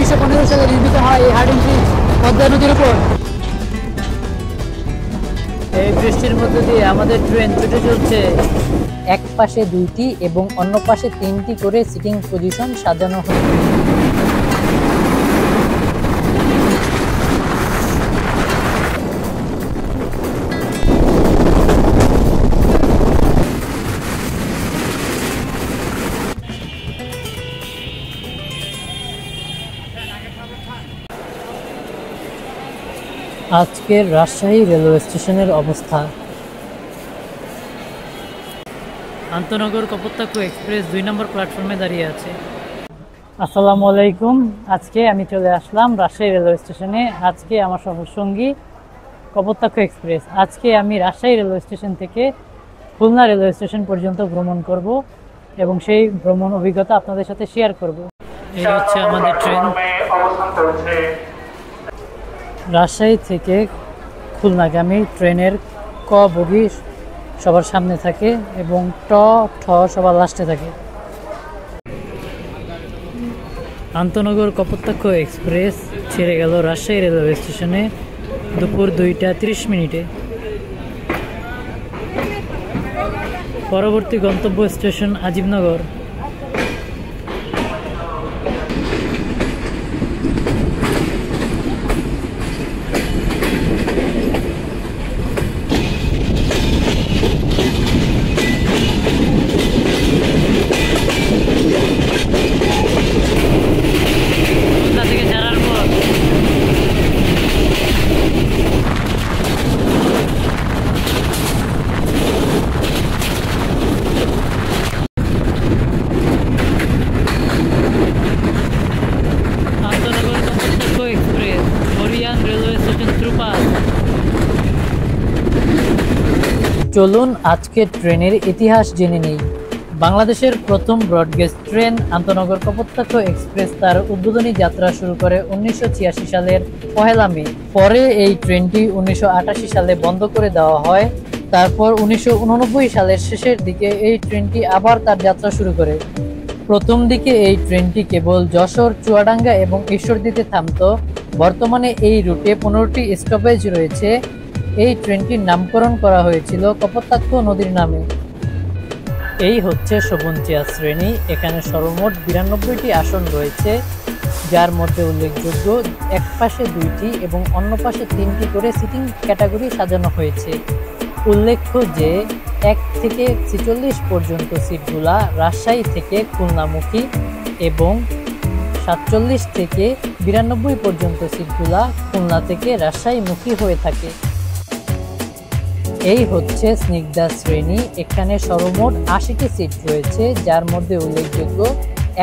1915 সালে নির্মিত হয় এই হার্ডিঞ্জ ব্রিজ পদ্মা নদীর উপর। এই বৃষ্টির মধ্য দিয়ে আমাদের ট্রেন ছুটে চলছে। এক পাশে 2টি এবং অন্য পাশে 3টি করে সিটিং পজিশন সাজানো হয়েছে। আজকের রাজশাহী রেলওয়ে স্টেশনের অবস্থা। আন্তনগর কপোতাক্ষ এক্সপ্রেস 2 নম্বর প্ল্যাটফর্মে দাঁড়িয়ে আছে। আসসালামু আলাইকুম। আজকে আমি চলে আসলাম রাজশাহী রেলওয়ে স্টেশনে। আজকে আমার সফরসঙ্গী কপোতাক্ষ এক্সপ্রেস। আজকে আমি রাজশাহী রেলওয়ে স্টেশন থেকে খুলনা রেলওয়ে স্টেশন পর্যন্ত ভ্রমণ করব এবং সেই ভ্রমণ অভিজ্ঞতা আপনাদের সাথে শেয়ার করব। এই হচ্ছে আমাদের ট্রেন। রাজশাহী থেকে খুলনাগামী ট্রেনের ক বগি সবার সামনে থাকে এবং ট ঠ সবার লাস্টে থাকে। আন্তনগর কপোতাক্ষ এক্সপ্রেস ছেড়ে গেল রাজশাহী রেলওয়ে স্টেশনে দুপুর 2টা 30 মিনিটে। পরবর্তী গন্তব্য স্টেশন আজিমনগর। চলুন আজকে ট্রেনের ইতিহাস জেনে নেই। বাংলাদেশের প্রথম ব্রডগেজ ট্রেন আন্তনগর কপোতাক্ষ এক্সপ্রেস তার উদ্বোধনী যাত্রা শুরু করে 1986 সালের 1 মে। পরে এই ট্রেনটি 1988 সালে বন্ধ করে দেওয়া হয়। তারপর 1989 সালের শেষের দিকে এই ট্রেনটি আবার তার যাত্রা শুরু করে। প্রথম দিকে এই ট্রেনটি কেবল যশোর, চুয়াডাঙ্গা এবং ঈশ্বরদীতে থামত। বর্তমানে এই রুটে 15টি স্টপেজ রয়েছে। এই ট্রেনটির নামকরণ করা হয়েছিল কপোতাক্ষ নদীর নামে। এই হচ্ছে শোভন চেয়ার শ্রেণী। এখানে সর্বমোট 92টি আসন রয়েছে, যার মধ্যে উল্লেখযোগ্য এক পাশে 2টি এবং অন্য পাশে 3টি করে সিটিং ক্যাটাগরি সাজানো হয়েছে। উল্লেখ্য যে 1 থেকে 46 পর্যন্ত সিটগুলা রাজশাহী থেকে খুলনামুখী এবং 47 থেকে 92 পর্যন্ত সিটগুলা খুলনা থেকে রাজশাহীমুখী হয়ে থাকে। এই হচ্ছে স্নিগ্ধা শ্রেণী। এখানে সর্বমোট 80টি সিট রয়েছে, যার মধ্যে উল্লেখযোগ্য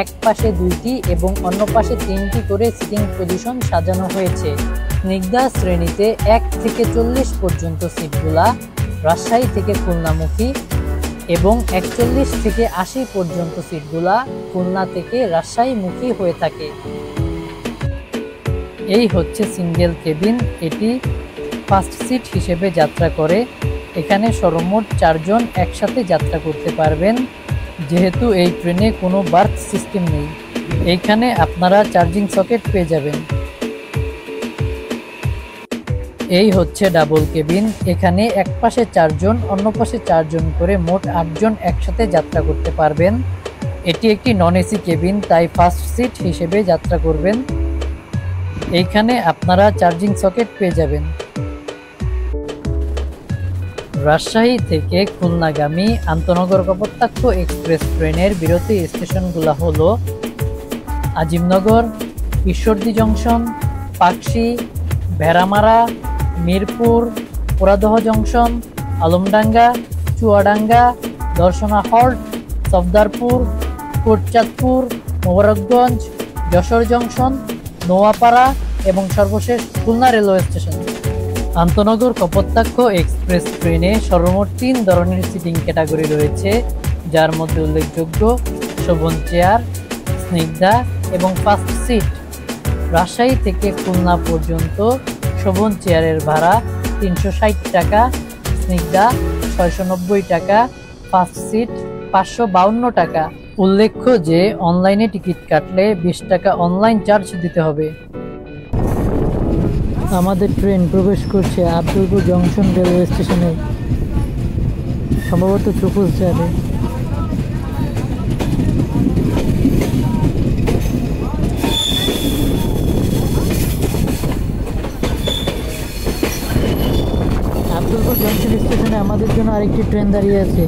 এক পাশে 2টি এবং অন্য পাশে 3টি করে সিটিং পজিশন সাজানো হয়েছে। স্নিগ্ধা শ্রেণীতে 1 থেকে 40 পর্যন্ত সিটগুলা রাজশাহী থেকে খুলনামুখী এবং 41 থেকে 80 পর্যন্ত সিটগুলা খুলনা থেকে রাজশাহীমুখী হয়ে থাকে। এই হচ্ছে সিঙ্গেল কেবিন। এটি ফার্স্ট সিট হিসেবে যাত্রা করে। এখানে সর্বমোট 4 জন একসাথে যাত্রা করতে পারবেন, যেহেতু এই ট্রেনে কোনো বার্থ সিস্টেম নেই। এইখানে আপনারা চার্জিং সকেট পেয়ে যাবেন। এই হচ্ছে ডাবল কেবিন। এখানে এক পাশে 4 জন, অন্য পাশে 4 জন করে মোট 8 জন একসাথে যাত্রা করতে পারবেন। এটি একটি নন এসি কেবিন, তাই ফার্স্ট সিট হিসেবে যাত্রা করবেন। এইখানে আপনারা চার্জিং সকেট পেয়ে যাবেন। রাজশাহী থেকে খুলনাগামী আন্তনগর কপোতাক্ষ এক্সপ্রেস ট্রেনের বিরতি স্টেশনগুলো হলো Azimnagar, Ishwardi junction, Pakshi, Bheramara, Mirpur, Poradah junction, Alamdanga, Chuadanga, Darshana halt, Safdarpur, Kotchandpur, Mobarakganj, Jessore junction, Noapara এবং সর্বশেষ খুলনা রেলওয়ে স্টেশন। আন্তনগর কপোতাক্ষ এক্সপ্রেস ট্রেনে সর্বমোট 3 ধরনের সিটিং ক্যাটাগরি রয়েছে, যার মধ্যে উল্লেখযোগ্য শোভন চেয়ার, স্নিগ্ধা এবং ফার্স্ট সিট। রাজশাহী থেকে খুলনা পর্যন্ত শোভন চেয়ারের ভাড়া 360 টাকা, স্নিগ্ধা 690 টাকা, ফার্স্ট সিট 552 টাকা। উল্লেখ্য যে অনলাইনে টিকিট কাটলে 20 টাকা অনলাইন চার্জ দিতে হবে। আমাদের ট্রেন প্রবেশ করছে আব্দুলপুর জংশন রেলওয়ে স্টেশনে, সম্ভবত চকুস যাবে। আব্দুলপুর জংশন স্টেশনে আমাদের জন্য আরেকটি ট্রেন দাঁড়িয়ে আছে।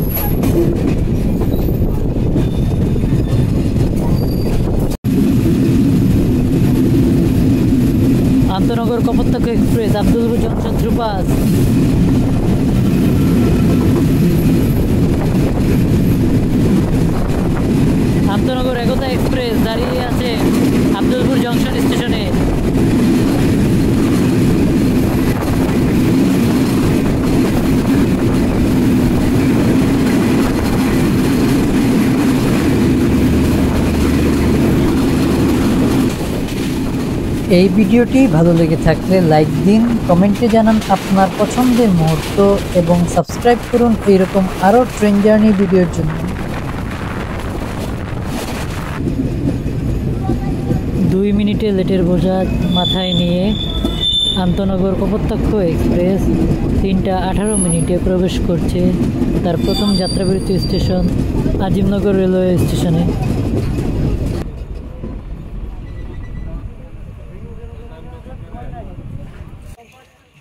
আন্তনগর Kapotaksha express Abdulpur junction through pass. আন্তনগর একতা এক্সপ্রেস দাঁড়িয়ে আছে আব্দুলপুর জংশন স্টেশনে। এই ভিডিওটি ভালো লেগে থাকলে লাইক দিন, কমেন্টে জানান আপনার পছন্দের মুহূর্ত এবং সাবস্ক্রাইব করুন এইরকম আরও ট্রেন জার্নি ভিডিওর জন্য। 2 মিনিটে লেটের বোঝা মাথায় নিয়ে আন্তনগর কপোতাক্ষ এক্সপ্রেস 3:18 প্রবেশ করছে তার প্রথম যাত্রাবিরতি স্টেশন আজিমনগর রেলওয়ে স্টেশনে।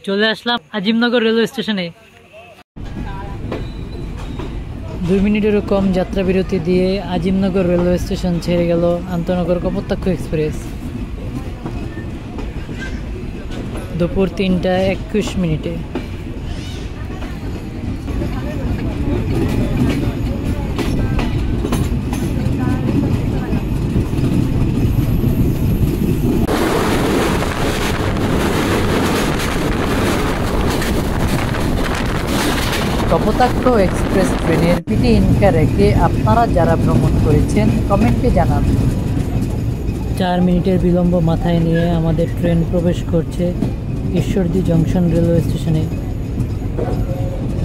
চলে আসলাম আজিমনগর রেলওয়ে স্টেশনে। 2 মিনিটেরও কম যাত্রা বিরতি দিয়ে আজিমনগর রেলওয়ে স্টেশন ছেড়ে গেল আন্তনগর কপোতাক্ষ এক্সপ্রেস। দুপুর 3:21। কপোতাক্ষ এক্সপ্রেস ট্রেনের পিটি ইনকা রেখে আপনারা যারা ভ্রমণ করেছেন কমেন্টে জানান। 4 মিনিটের বিলম্ব মাথায় নিয়ে আমাদের ট্রেন প্রবেশ করছে ঈশ্বরদী জংশন রেলওয়ে স্টেশনে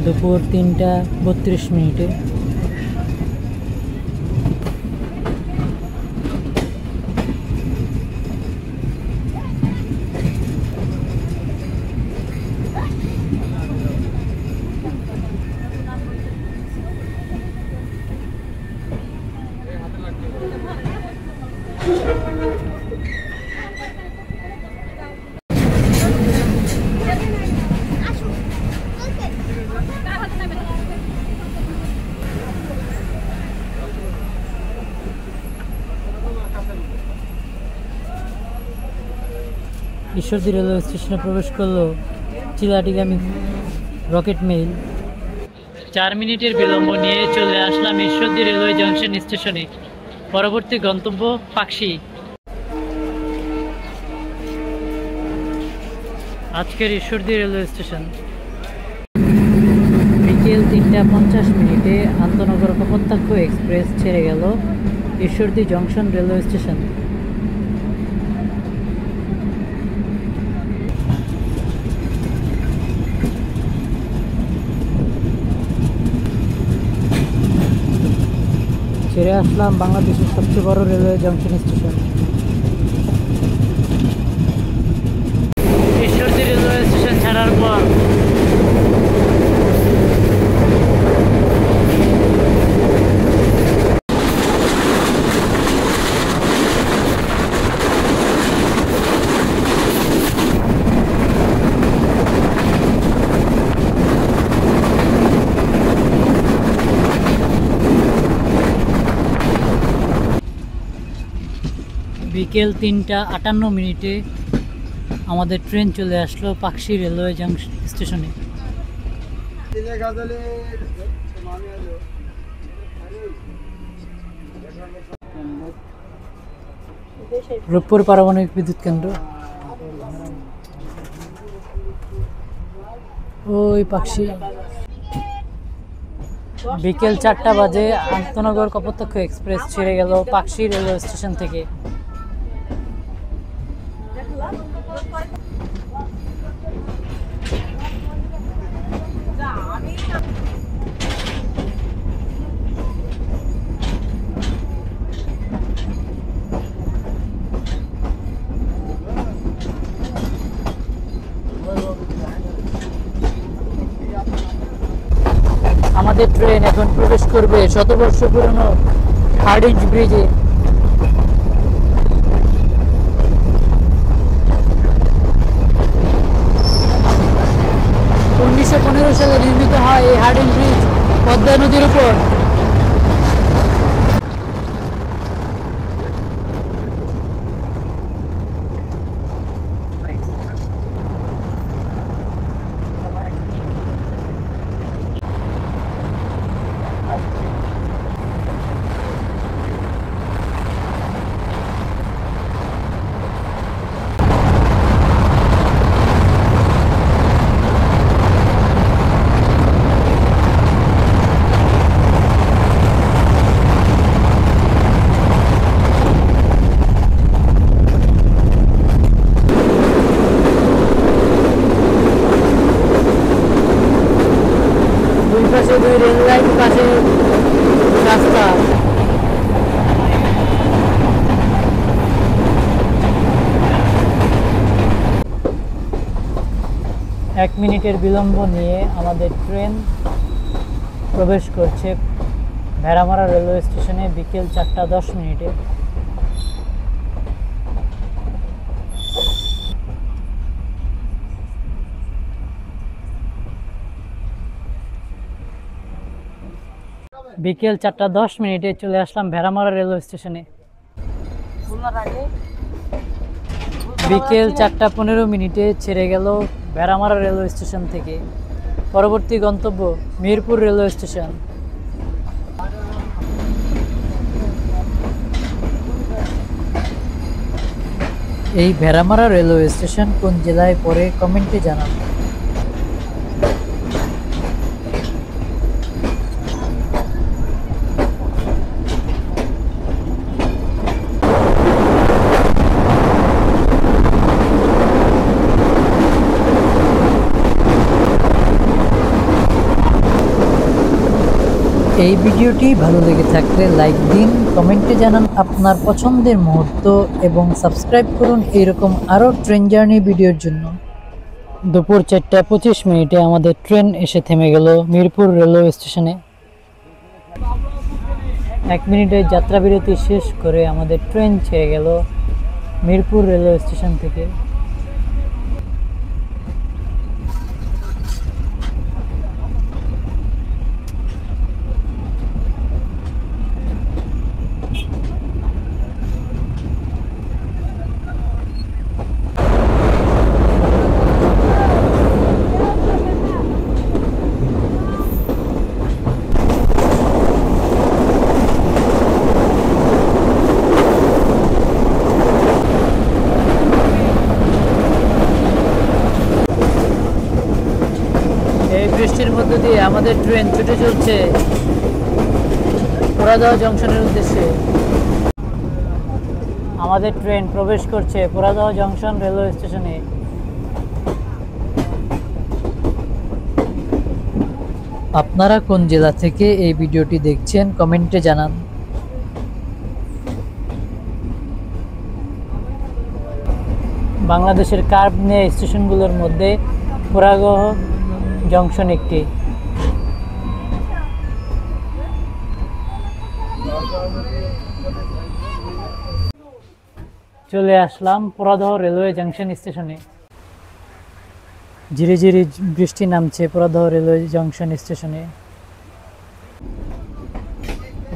দুপুর 3:32। ঈশ্বরদী রেলওয়ে স্টেশনে প্রবেশ করলো চিলাটিগামী রকেট মেইল। 4 মিনিটের বিলম্ব নিয়ে চলে আসলাম ঈশ্বরদী রেলওয়ে জংশন স্টেশনে। পরবর্তী গন্তব্য পাকশি। আজকের ঈশ্বরদী রেলওয়ে স্টেশন। বিকেল 3:50 আন্তনগর কপোতাক্ষ এক্সপ্রেস ছেড়ে গেল ঈশ্বরদী জংশন রেলওয়ে স্টেশন। ছেড়ে আসলাম বাংলাদেশের সবচেয়ে বড় railway junction station Ishwardi railway station ছাড়ার পর বিকেল 3:58 আমাদের ট্রেন চলে আসলো পাকশি রেলওয়ে জংশন স্টেশনে। রূপপুর পারমাণবিক বিদ্যুৎ কেন্দ্র ওই পাকশি। বিকেল 4টা বাজে আন্তনগর কপোতাক্ষ এক্সপ্রেস ছেড়ে গেল পাকশি রেলওয়ে স্টেশন থেকে। করবে শতবর্ষ পুরনো হার্ডিঞ্জ ব্রিজে। উনিশশো সালে নির্মিত হয় এই হার্ডিঞ্জ ব্রিজ পদ্মা নদীর উপর। পাশে দুই রেল লাইন, পাশে রাস্তা। এক মিনিটের বিলম্ব নিয়ে আমাদের ট্রেন প্রবেশ করছে ভেড়ামারা রেলওয়ে স্টেশনে বিকেল 4:10। বিকেল 4:10 চলে আসলাম ভেড়ামারা রেলওয়ে স্টেশনে। বিকেল 4:15 ছেড়ে গেল ভেড়ামারা রেলওয়ে স্টেশন থেকে। পরবর্তী গন্তব্য মিরপুর রেলওয়ে স্টেশন। এই ভেড়ামারা রেলওয়ে স্টেশন কোন জেলায় পড়ে কমেন্টে জানান। এই ভিডিওটি ভালো লেগে থাকলে লাইক দিন, কমেন্টে জানান আপনার পছন্দের মুহূর্ত এবং সাবস্ক্রাইব করুন এইরকম আরও ট্রেন জার্নি ভিডিওর জন্য। দুপুর 4:25 আমাদের ট্রেন এসে থেমে গেল মিরপুর রেলওয়ে স্টেশনে। 1 মিনিটের যাত্রা বিরতি শেষ করে আমাদের ট্রেন ছেড়ে গেল মিরপুর রেলওয়ে স্টেশন থেকে। বৃষ্টির মধ্য দিয়ে আমাদের ট্রেন ছুটে চলছে পোড়াদহ জংশনের উদ্দেশ্যে। আমাদের ট্রেন প্রবেশ করছে পোড়াদহ জংশন রেলওয়ে স্টেশনে। আপনারা কোন জেলা থেকে এই ভিডিওটি দেখছেন কমেন্টে জানান। বাংলাদেশের কার্ভ নিয়ে স্টেশনগুলোর মধ্যে পোড়াদহ জংশন একটি। চলে আসলাম পোড়াদহ রেলওয়ে জংশন স্টেশনে। ধীরে ধীরে বৃষ্টি নামছে পোড়াদহ রেলওয়ে জংশন স্টেশনে।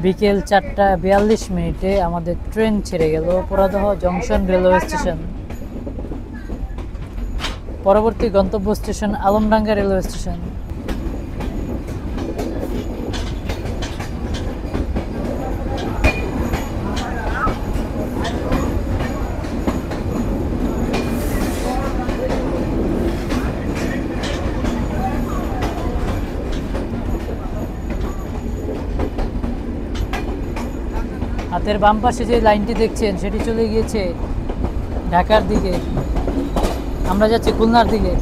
বিকেল 4:42 আমাদের ট্রেন ছেড়ে গেল পোড়াদহ জংশন রেলওয়ে স্টেশন। পরবর্তী গন্তব্য স্টেশন আলমডাঙ্গা রেলওয়ে স্টেশন। হাতের বাম পাশে যে লাইনটি দেখছেন সেটি চলে গিয়েছে ঢাকার দিকে, আমরা যাচ্ছি খুলনার দিকে।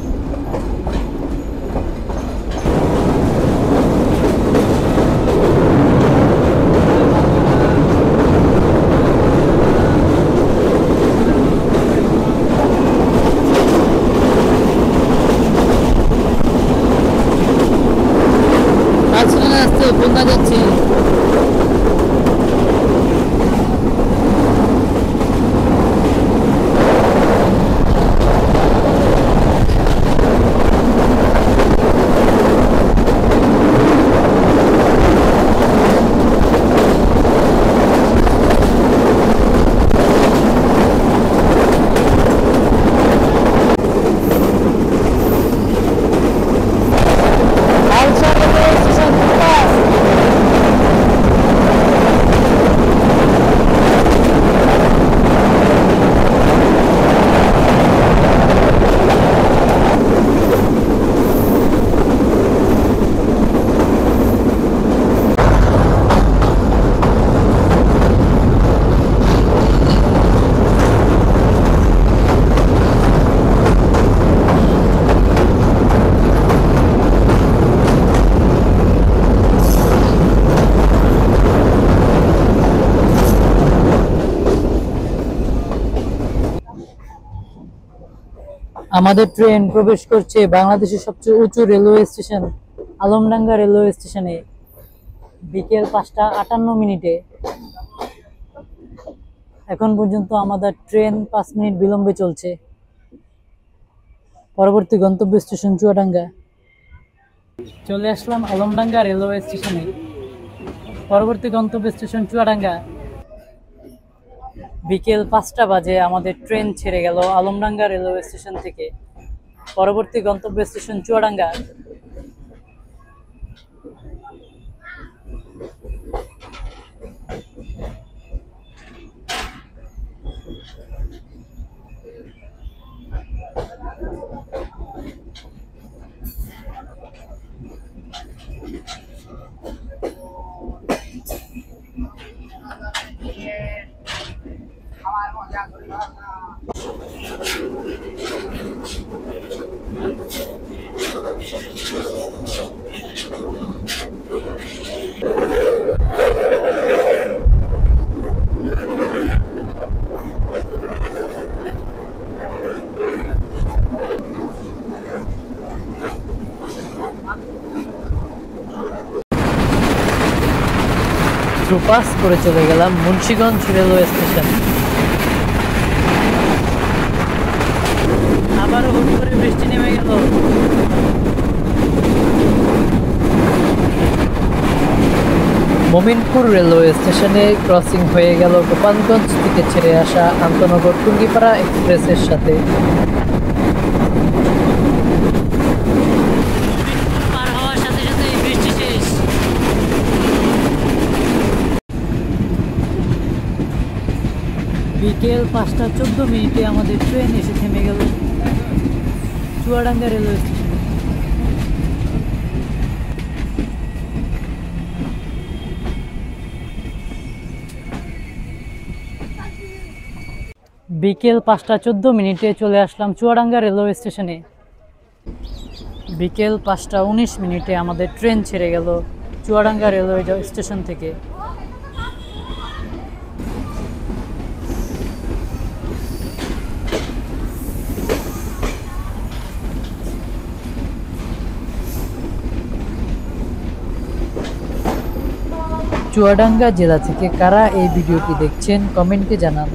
খুলনা যাচ্ছি। আমাদের ট্রেন প্রবেশ করছে বাংলাদেশের সবচেয়ে উঁচু রেলওয়ে স্টেশন আলমডাঙ্গা রেলওয়ে স্টেশনে বিকেল 5টা 58 মিনিটে। এখন পর্যন্ত আমাদের ট্রেন 5 মিনিট বিলম্বে চলছে। পরবর্তী গন্তব্য স্টেশন চুয়াডাঙ্গা। চলে আসলাম আলমডাঙ্গা রেলওয়ে স্টেশনে। পরবর্তী গন্তব্য স্টেশন চুয়াডাঙ্গা। বিকেল 5টা বাজে আমাদের ট্রেন ছেড়ে গেল আলমডাঙ্গা রেলওয়ে স্টেশন থেকে। পরবর্তী গন্তব্য স্টেশন চুয়াডাঙ্গা। পাস করে চলে গেলাম মুন্সিগঞ্জ রেলওয়ে স্টেশন। আবারও হুট করে বৃষ্টি নেমে গেল। মোমিনপুর রেলওয়ে স্টেশনে ক্রসিং হয়ে গেল গোপালগঞ্জ থেকে ছেড়ে আসা আন্তনগর টুঙ্গিপাড়া এক্সপ্রেসের সাথে। বিকেল 5টা 14 মিনিটে আমাদের ট্রেন এসে থেমে গেল চুয়াডাঙ্গা রেলওয়ে স্টেশনে। বিকেল 5টা 14 মিনিটে চলে আসলাম চুয়াডাঙ্গা রেলওয়ে স্টেশনে। বিকেল 5টা 19 মিনিটে আমাদের ট্রেন ছেড়ে গেল চুয়াডাঙ্গা রেলওয়ে স্টেশন থেকে। চুয়াডাঙ্গা জেলা থেকে কারা এই ভিডিওটি দেখছেন কমেন্টে জানান।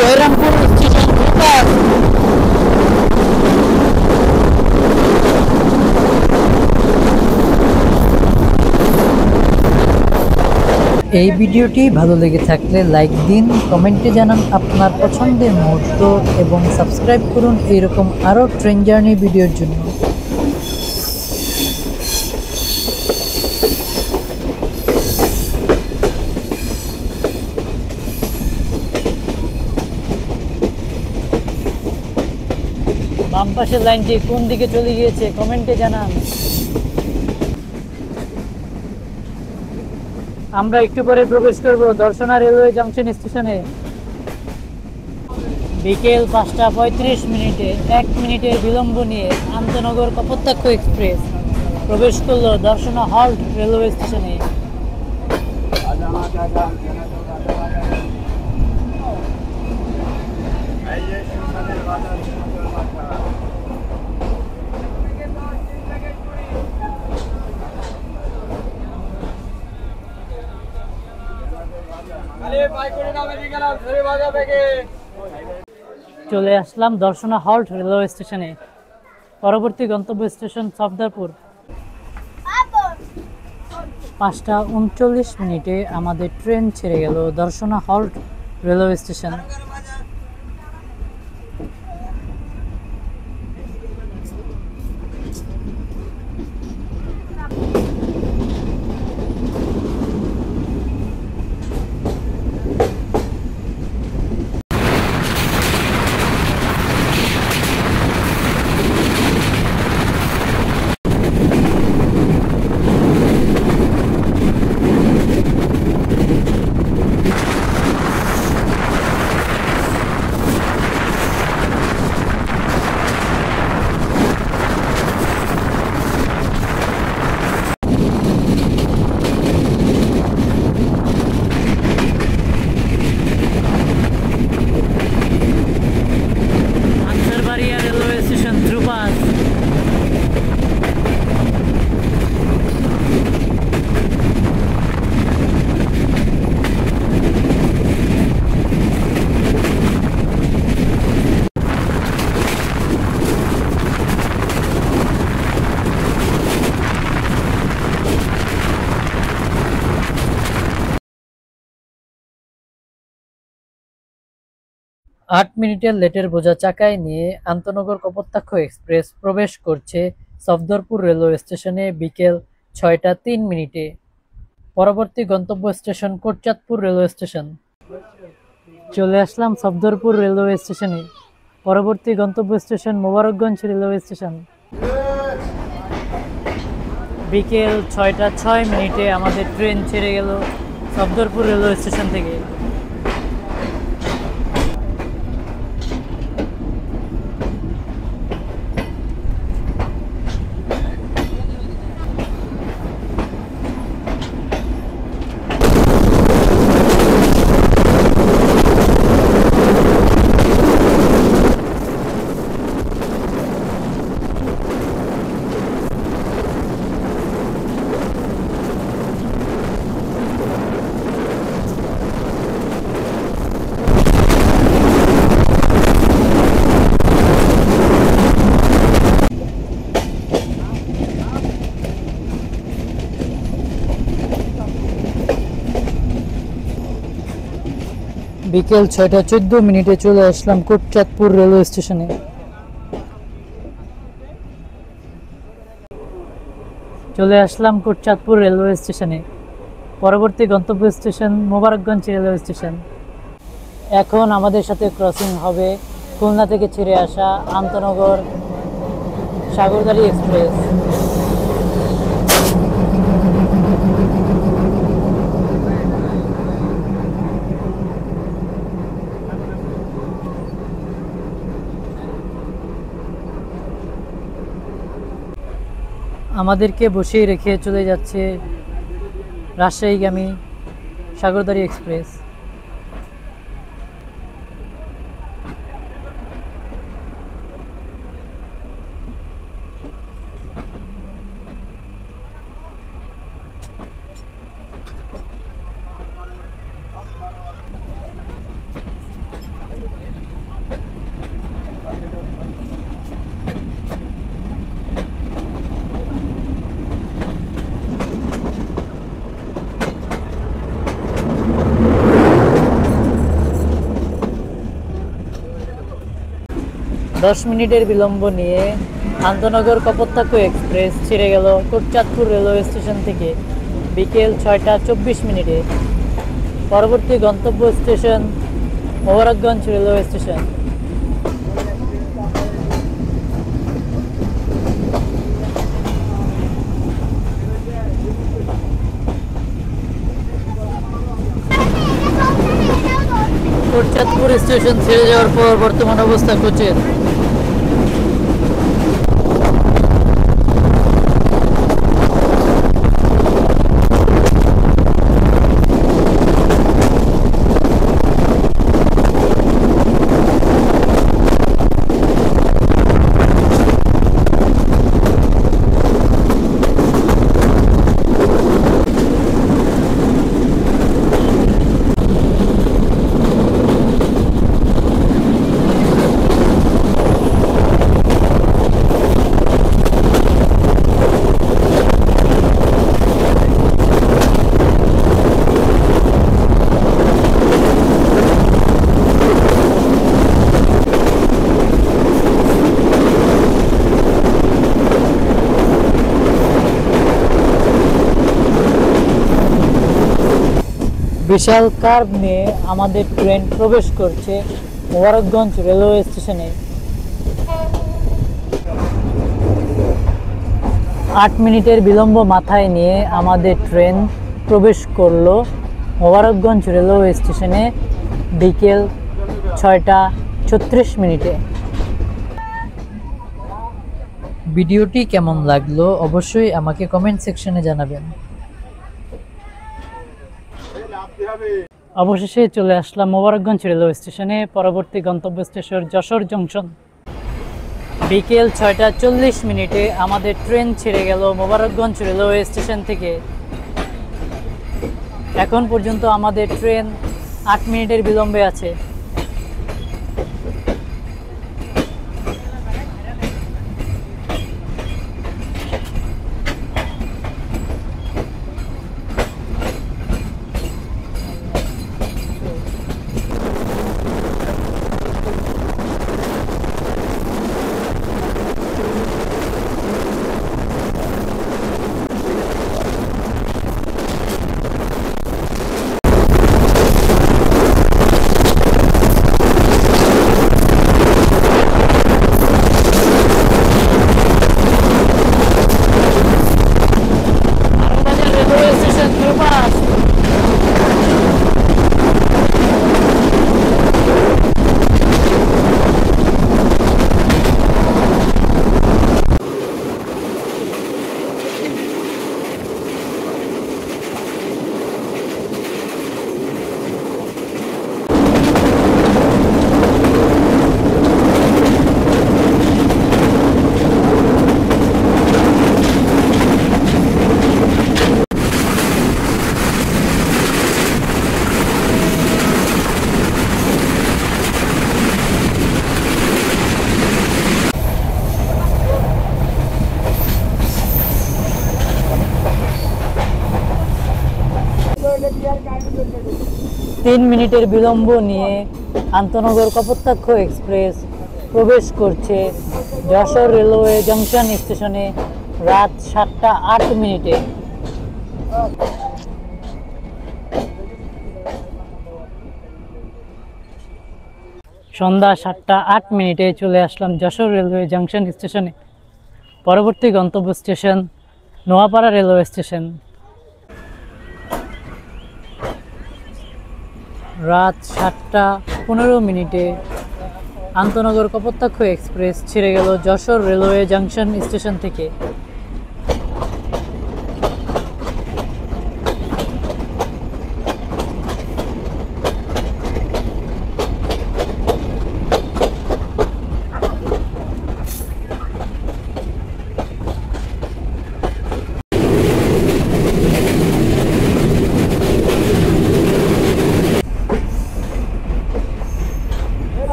জয়রামপুর স্টেশন এই ভিডিওটি ভালো লেগে থাকলে লাইক দিন, কমেন্টে জানান আপনার পছন্দের মুহূর্ত এবং সাবস্ক্রাইব করুন এইরকম আরও ট্রেন জার্নি ভিডিওর জন্য। বাম পাশের লাইনটি কোন দিকে চলে গিয়েছে কমেন্টে জানান। আমরা একটু পরে প্রবেশ করব দর্শনা রেলওয়ে জংশন স্টেশনে। বিকেল 5টা 35 মিনিটে 1 মিনিটের বিলম্ব নিয়ে আন্তনগর কপোতাক্ষ এক্সপ্রেস প্রবেশ করল দর্শনা হল্ট রেলওয়ে স্টেশনে। চলে আসলাম দর্শনা হল্ট রেলওয়ে স্টেশনে। পরবর্তী গন্তব্য স্টেশন সফদারপুর। 5টা 39 মিনিটে আমাদের ট্রেন ছেড়ে গেল দর্শনা হল্ট রেলওয়ে স্টেশন। 8 মিনিটের লেটের বোঝা চাকায় নিয়ে আন্তনগর কপোতাক্ষ এক্সপ্রেস প্রবেশ করছে সফদরপুর রেলওয়ে স্টেশনে বিকেল 6টা 3 মিনিটে। পরবর্তী গন্তব্য স্টেশন কোটচাঁদপুর রেলওয়ে স্টেশন। চলে আসলাম সফদরপুর রেলওয়ে স্টেশনে। পরবর্তী গন্তব্য স্টেশন মোবারকগঞ্জ রেলওয়ে স্টেশন। বিকেল 6টা 6 মিনিটে আমাদের ট্রেন ছেড়ে গেল সফদরপুর রেলওয়ে স্টেশন থেকে। বিকেল 6টা 14 মিনিটে চলে আসলাম কোটচাঁদপুর রেলওয়ে স্টেশনে। চলে আসলাম কোটচাঁদপুর রেলওয়ে স্টেশনে। পরবর্তী গন্তব্য স্টেশন মোবারকগঞ্জ রেলওয়ে স্টেশন। এখন আমাদের সাথে ক্রসিং হবে খুলনা থেকে ছেড়ে আসা আন্তনগর সাগরদাড়ি এক্সপ্রেস। আমাদেরকে বসিয়ে রেখে চলে যাচ্ছে রাজশাহীগামী সাগরদাড়ি এক্সপ্রেস। দশ মিনিটের বিলম্ব নিয়ে আন্তনগর কপোতাক্ষ এক্সপ্রেস ছেড়ে গেল কোটচাঁদপুর রেলওয়ে স্টেশন থেকে বিকেল 6টা 24 মিনিটে। পরবর্তী গন্তব্য station Mobarakganj railway station. Kotchandpur station ছেড়ে যাওয়ার পর বর্তমান অবস্থা কোচের। বিশাল কার্ভ নিয়ে আমাদের ট্রেন প্রবেশ করছে মোবারকগঞ্জ রেলওয়ে স্টেশনে। 8 মিনিটের বিলম্ব মাথায় নিয়ে আমাদের ট্রেন প্রবেশ করলো মোবারকগঞ্জ রেলওয়ে স্টেশনে বিকেল 6টা 36 মিনিটে। ভিডিওটি কেমন লাগলো অবশ্যই আমাকে কমেন্ট সেকশনে জানাবেন। অবশেষে চলে আসলাম মোবারকগঞ্জ রেলওয়ে স্টেশনে। পরবর্তী গন্তব্য স্টেশন যশোর জংশন। বিকেল 6টা 40 মিনিটে আমাদের ট্রেন ছেড়ে গেল মোবারকগঞ্জ রেলওয়ে স্টেশন থেকে। এখন পর্যন্ত আমাদের ট্রেন 8 মিনিটের বিলম্বে আছে। 3 মিনিটের বিলম্ব নিয়ে আন্তনগর কপোতাক্ষ এক্সপ্রেস প্রবেশ করছে যশোর রেলওয়ে জংশন স্টেশনে রাত 7টা 8 মিনিটে। সন্ধ্যা 7টা 8 মিনিটে চলে আসলাম যশোর রেলওয়ে জংশন স্টেশনে। পরবর্তী গন্তব্য স্টেশন নোয়াপাড়া রেলওয়ে স্টেশন। রাত 7টা 15 মিনিটে আন্তনগর কপোতাক্ষ এক্সপ্রেস ছেড়ে গেল যশোর রেলওয়ে জংশন স্টেশন থেকে।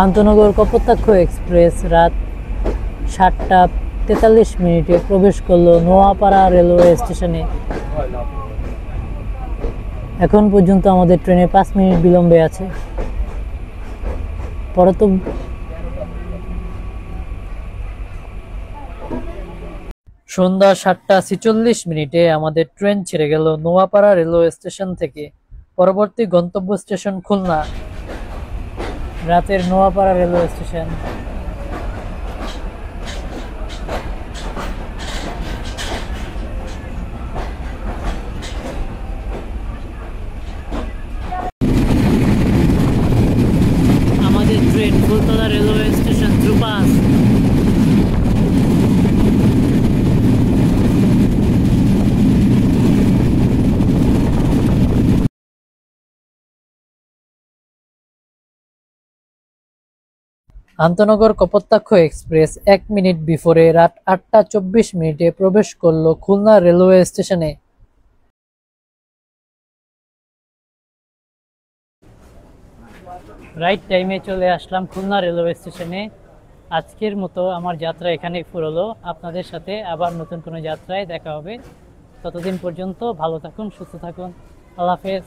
আন্তনগর কপোতাক্ষ এক্সপ্রেস রাত 7টা 43 মিনিটে প্রবেশ করলো নোয়াপাড়া রেলওয়ে স্টেশনে। এখন পর্যন্ত আমাদের ট্রেনে 5 মিনিট বিলম্বে আছে। সন্ধ্যা 7টা 46 মিনিটে আমাদের ট্রেন ছেড়ে গেল নোয়াপাড়া রেলওয়ে স্টেশন থেকে। পরবর্তী গন্তব্য স্টেশন খুলনা। রাতের নোয়াপাড়া রেলওয়ে স্টেশন। আমাদের train Fultala railway station through pass. আন্তনগর কপোতাক্ষ এক্সপ্রেস 1 মিনিট বিফোরে রাত 8টা 24 মিনিটে প্রবেশ করল খুলনা রেলওয়ে স্টেশনে। রাইট টাইমে চলে আসলাম খুলনা রেলওয়ে স্টেশনে। আজকের মতো আমার যাত্রা এখানেই ফুরলো। আপনাদের সাথে আবার নতুন কোনো যাত্রায় দেখা হবে। ততদিন পর্যন্ত ভালো থাকুন, সুস্থ থাকুন। আল্লাহ হাফেজ।